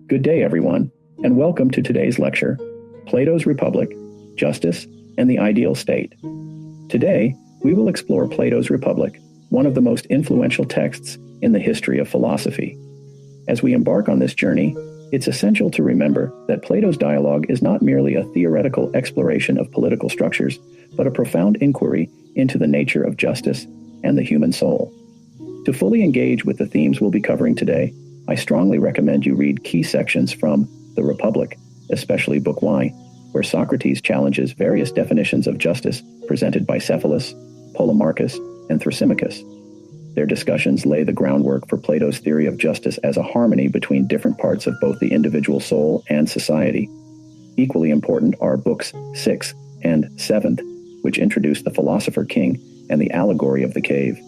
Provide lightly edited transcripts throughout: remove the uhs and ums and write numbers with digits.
Good day, everyone, and welcome to today's lecture, Plato's Republic, Justice, and the Ideal State. Today, we will explore Plato's Republic, one of the most influential texts in the history of philosophy. As we embark on this journey, it's essential to remember that Plato's dialogue is not merely a theoretical exploration of political structures, but a profound inquiry into the nature of justice and the human soul. To fully engage with the themes we'll be covering today, I strongly recommend you read key sections from The Republic, especially Book Y, where Socrates challenges various definitions of justice presented by Cephalus, Polemarchus, and Thrasymachus. Their discussions lay the groundwork for Plato's theory of justice as a harmony between different parts of both the individual soul and society. Equally important are Books 6 and 7, which introduce the philosopher king and the allegory of the cave.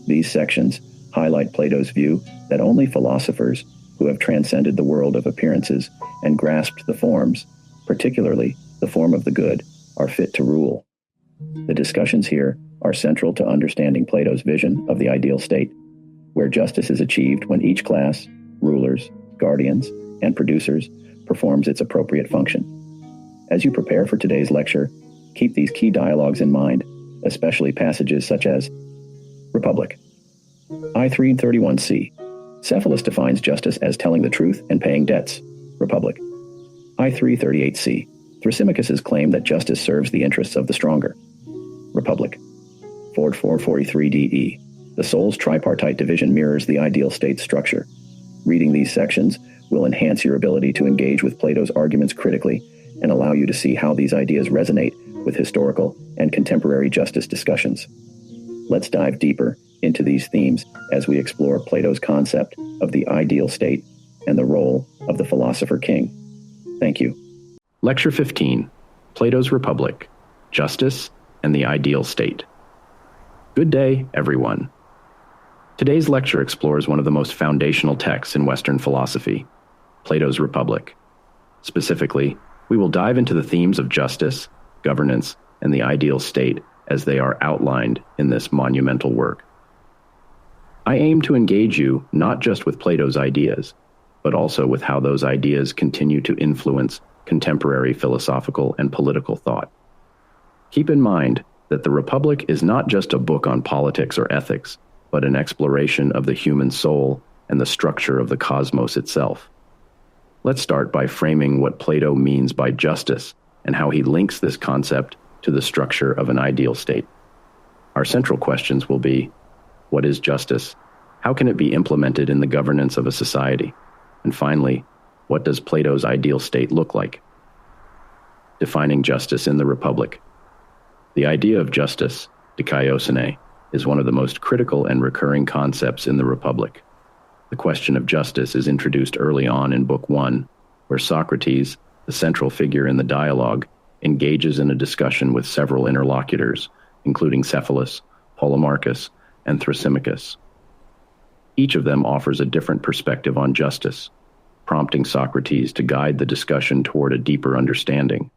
These sections highlight Plato's view that only philosophers who have transcended the world of appearances and grasped the forms, particularly the form of the good, are fit to rule. The discussions here are central to understanding Plato's vision of the ideal state, where justice is achieved when each class, rulers, guardians, and producers, performs its appropriate function. As you prepare for today's lecture, keep these key dialogues in mind, especially passages such as Republic. I-331c. Cephalus defines justice as telling the truth and paying debts. Republic. I-338c. Thrasymachus' claim that justice serves the interests of the stronger. Republic. Ford 443de. The soul's tripartite division mirrors the ideal state structure. Reading these sections will enhance your ability to engage with Plato's arguments critically and allow you to see how these ideas resonate with historical and contemporary justice discussions. Let's dive deeper into these themes as we explore Plato's concept of the ideal state and the role of the philosopher king. Thank you. Lecture 15, Plato's Republic, Justice, and the Ideal State. Good day, everyone. Today's lecture explores one of the most foundational texts in Western philosophy, Plato's Republic. Specifically, we will dive into the themes of justice, governance, and the ideal state as they are outlined in this monumental work. I aim to engage you not just with Plato's ideas, but also with how those ideas continue to influence contemporary philosophical and political thought. Keep in mind that the Republic is not just a book on politics or ethics, but an exploration of the human soul and the structure of the cosmos itself. Let's start by framing what Plato means by justice and how he links this concept to the structure of an ideal state. Our central questions will be, what is justice? How can it be implemented in the governance of a society? And finally, what does Plato's ideal state look like? Defining justice in the Republic. The idea of justice, dikaiosune, is one of the most critical and recurring concepts in the Republic. The question of justice is introduced early on in Book 1, where Socrates, the central figure in the dialogue, engages in a discussion with several interlocutors, including Cephalus, Polemarchus, and Thrasymachus. Each of them offers a different perspective on justice, prompting Socrates to guide the discussion toward a deeper understanding.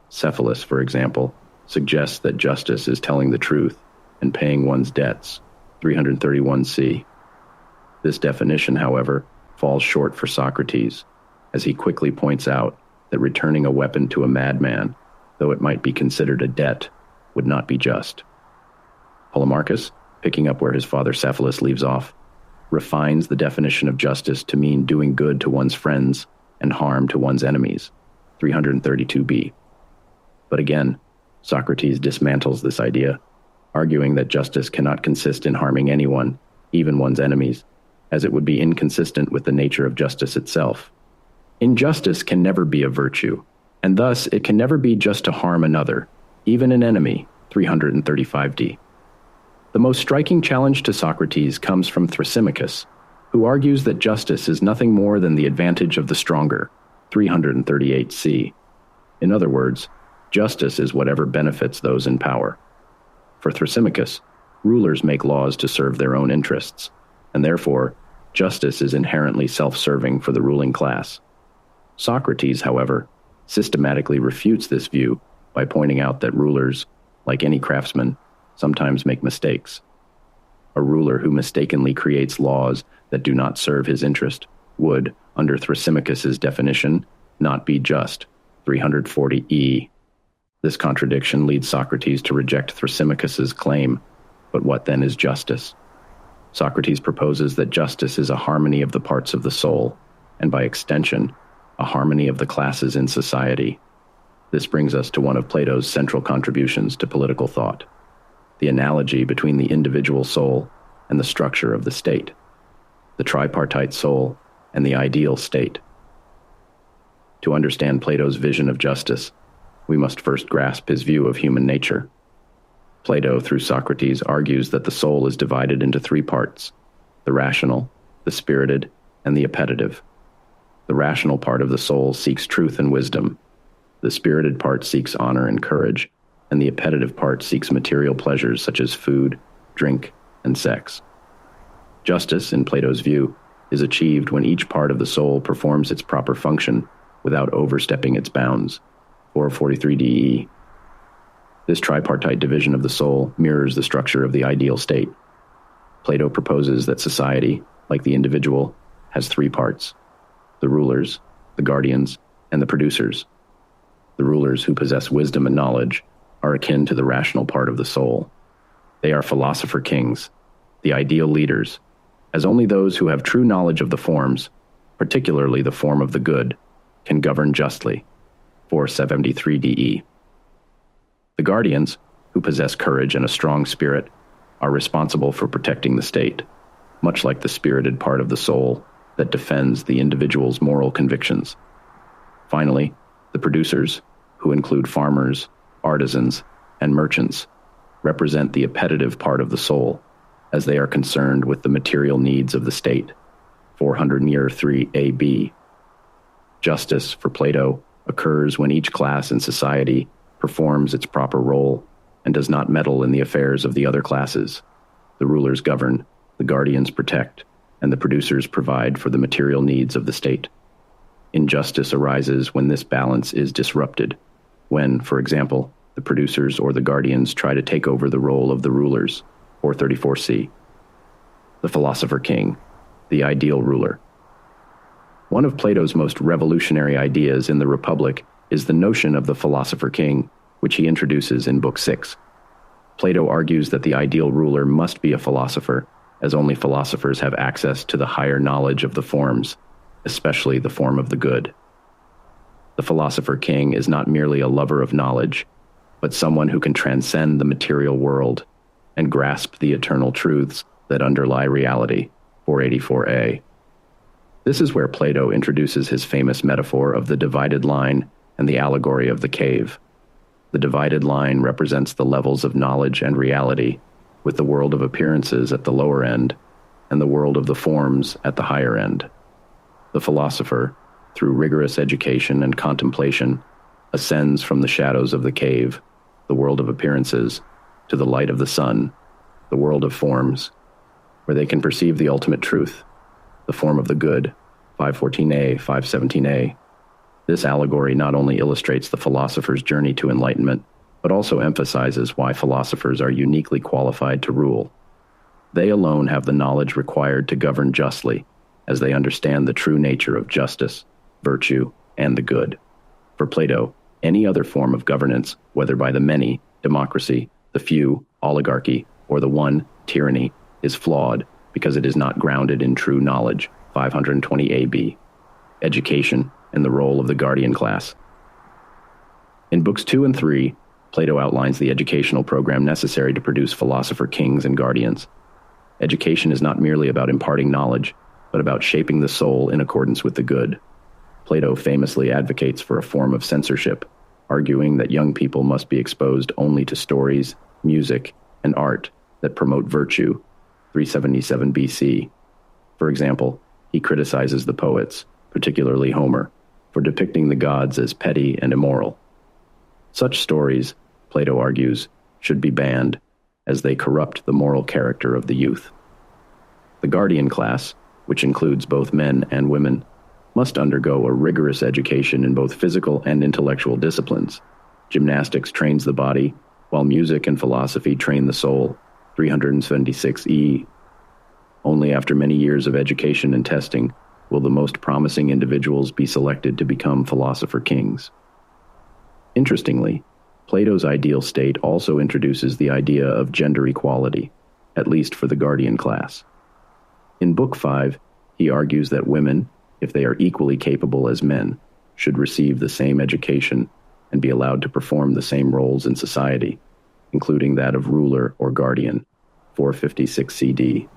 Cephalus, for example, suggests that justice is telling the truth and paying one's debts, 331c. This definition, however, falls short for Socrates, as he quickly points out that returning a weapon to a madman, though it might be considered a debt, would not be just. Polemarchus, picking up where his father Cephalus leaves off, refines the definition of justice to mean doing good to one's friends and harm to one's enemies, 332b. But again, Socrates dismantles this idea, arguing that justice cannot consist in harming anyone, even one's enemies, as it would be inconsistent with the nature of justice itself. Injustice can never be a virtue, and thus it can never be just to harm another, even an enemy, 335d. The most striking challenge to Socrates comes from Thrasymachus, who argues that justice is nothing more than the advantage of the stronger, 338c. In other words, justice is whatever benefits those in power. For Thrasymachus, rulers make laws to serve their own interests, and therefore, justice is inherently self-serving for the ruling class. Socrates, however, systematically refutes this view by pointing out that rulers, like any craftsman, sometimes make mistakes. A ruler who mistakenly creates laws that do not serve his interest would, under Thrasymachus's definition, not be just. 340e. This contradiction leads Socrates to reject Thrasymachus's claim. But what then is justice? Socrates proposes that justice is a harmony of the parts of the soul, and by extension, a harmony of the classes in society. This brings us to one of Plato's central contributions to political thought, the analogy between the individual soul and the structure of the state, the tripartite soul and the ideal state. To understand Plato's vision of justice, we must first grasp his view of human nature. Plato, through Socrates, argues that the soul is divided into three parts: the rational, the spirited, and the appetitive. The rational part of the soul seeks truth and wisdom. The spirited part seeks honor and courage, and the appetitive part seeks material pleasures such as food, drink, and sex. Justice, in Plato's view, is achieved when each part of the soul performs its proper function without overstepping its bounds. 443de. This tripartite division of the soul mirrors the structure of the ideal state. Plato proposes that society, like the individual, has three parts: the rulers, the guardians, and the producers. The rulers, who possess wisdom and knowledge, are akin to the rational part of the soul. They are philosopher kings, the ideal leaders, as only those who have true knowledge of the forms, particularly the form of the good, can govern justly. 473de. The guardians, who possess courage and a strong spirit, are responsible for protecting the state, much like the spirited part of the soul that defends the individual's moral convictions. Finally, the producers, who include farmers, artisans, and merchants, represent the appetitive part of the soul, as they are concerned with the material needs of the state. 403ab. Justice, for Plato, occurs when each class in society performs its proper role and does not meddle in the affairs of the other classes. The rulers govern, the guardians protect, and the producers provide for the material needs of the state. Injustice arises when this balance is disrupted, when, for example, the producers or the guardians try to take over the role of the rulers. 434c. The philosopher king, the ideal ruler. One of Plato's most revolutionary ideas in the Republic is the notion of the philosopher king, which he introduces in Book 6. Plato argues that the ideal ruler must be a philosopher, as only philosophers have access to the higher knowledge of the forms, especially the form of the good. The philosopher king is not merely a lover of knowledge, but someone who can transcend the material world and grasp the eternal truths that underlie reality. 484a. This is where Plato introduces his famous metaphor of the divided line and the allegory of the cave. The divided line represents the levels of knowledge and reality, with the world of appearances at the lower end and the world of the forms at the higher end. The philosopher, through rigorous education and contemplation, ascends from the shadows of the cave, the world of appearances, to the light of the sun, the world of forms, where they can perceive the ultimate truth, the form of the good. 514a, 517a. This allegory not only illustrates the philosopher's journey to enlightenment, but also emphasizes why philosophers are uniquely qualified to rule. They alone have the knowledge required to govern justly, as they understand the true nature of justice, virtue, and the good. For Plato, any other form of governance, whether by the many, democracy, the few, oligarchy, or the one, tyranny, is flawed because it is not grounded in true knowledge. 520ab. Education and the role of the guardian class. In Books 2 and 3, Plato outlines the educational program necessary to produce philosopher kings and guardians. Education is not merely about imparting knowledge, but about shaping the soul in accordance with the good. Plato famously advocates for a form of censorship, arguing that young people must be exposed only to stories, music, and art that promote virtue. 377 BC. For example, he criticizes the poets, particularly Homer, for depicting the gods as petty and immoral. Such stories, Plato argues, should be banned, as they corrupt the moral character of the youth. The guardian class, which includes both men and women, must undergo a rigorous education in both physical and intellectual disciplines. Gymnastics trains the body, while music and philosophy train the soul. 376e. Only after many years of education and testing will the most promising individuals be selected to become philosopher kings. Interestingly, Plato's ideal state also introduces the idea of gender equality, at least for the guardian class. In Book 5, he argues that women, if they are equally capable as men, should receive the same education and be allowed to perform the same roles in society, including that of ruler or guardian, 456 CD.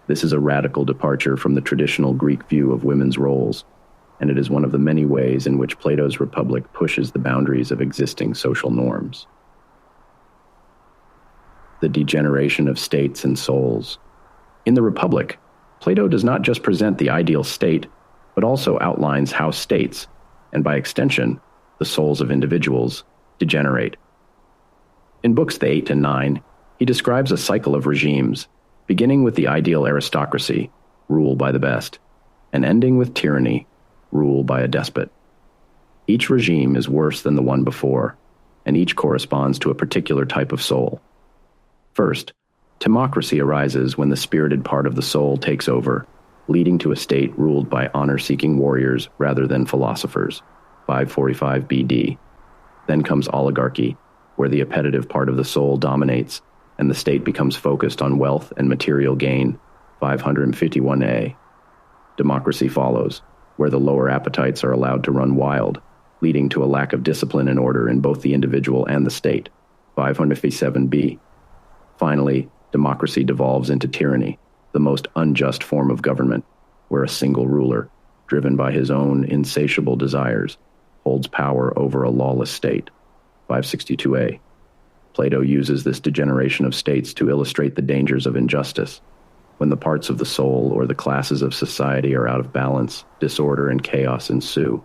This is a radical departure from the traditional Greek view of women's roles, and it is one of the many ways in which Plato's Republic pushes the boundaries of existing social norms. The degeneration of states and souls. In the Republic, Plato does not just present the ideal state, but also outlines how states, and by extension, the souls of individuals, degenerate. In Books 8 and 9, he describes a cycle of regimes, beginning with the ideal aristocracy, rule by the best, and ending with tyranny, rule by a despot. Each regime is worse than the one before, and each corresponds to a particular type of soul. First, timocracy arises when the spirited part of the soul takes over, leading to a state ruled by honor-seeking warriors rather than philosophers, 545 BD. Then comes oligarchy, where the appetitive part of the soul dominates, and the state becomes focused on wealth and material gain, 551A. Democracy follows, where the lower appetites are allowed to run wild, leading to a lack of discipline and order in both the individual and the state, 557B. Finally, democracy devolves into tyranny, the most unjust form of government, where a single ruler, driven by his own insatiable desires, holds power over a lawless state, 562A. Plato uses this degeneration of states to illustrate the dangers of injustice. When the parts of the soul or the classes of society are out of balance, disorder and chaos ensue.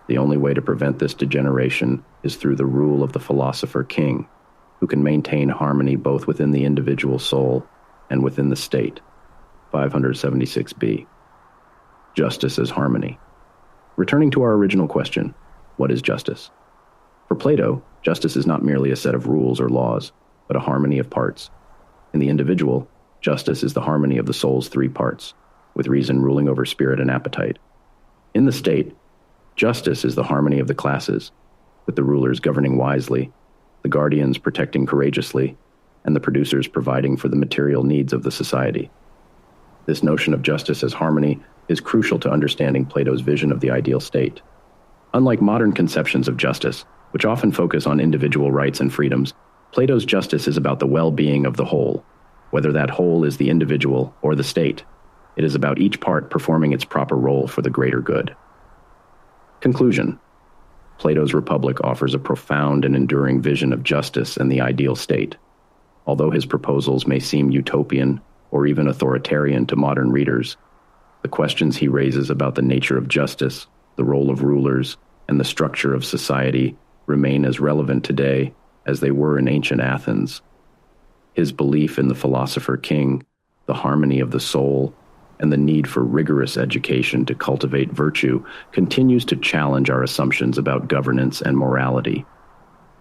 The only way to prevent this degeneration is through the rule of the philosopher king, who can maintain harmony both within the individual soul and within the state, 576b. Justice as harmony. Returning to our original question, what is justice? For Plato, justice is not merely a set of rules or laws, but a harmony of parts. In the individual, justice is the harmony of the soul's three parts, with reason ruling over spirit and appetite. In the state, justice is the harmony of the classes, with the rulers governing wisely, the guardians protecting courageously, and the producers providing for the material needs of the society. This notion of justice as harmony is crucial to understanding Plato's vision of the ideal state. Unlike modern conceptions of justice, which often focus on individual rights and freedoms, Plato's justice is about the well-being of the whole, whether that whole is the individual or the state. It is about each part performing its proper role for the greater good. Conclusion. Plato's Republic offers a profound and enduring vision of justice and the ideal state. Although his proposals may seem utopian or even authoritarian to modern readers, the questions he raises about the nature of justice, the role of rulers, and the structure of society remain as relevant today as they were in ancient Athens. His belief in the philosopher king, the harmony of the soul, and the need for rigorous education to cultivate virtue continues to challenge our assumptions about governance and morality.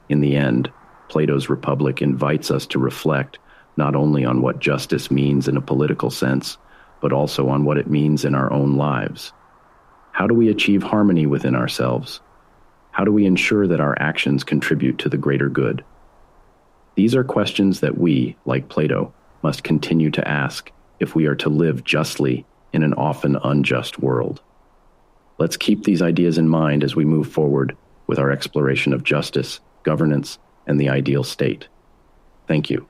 In the end, Plato's Republic invites us to reflect not only on what justice means in a political sense, but also on what it means in our own lives. How do we achieve harmony within ourselves? How do we ensure that our actions contribute to the greater good? These are questions that we, like Plato, must continue to ask if we are to live justly in an often unjust world. Let's keep these ideas in mind as we move forward with our exploration of justice, governance, and the ideal state. Thank you.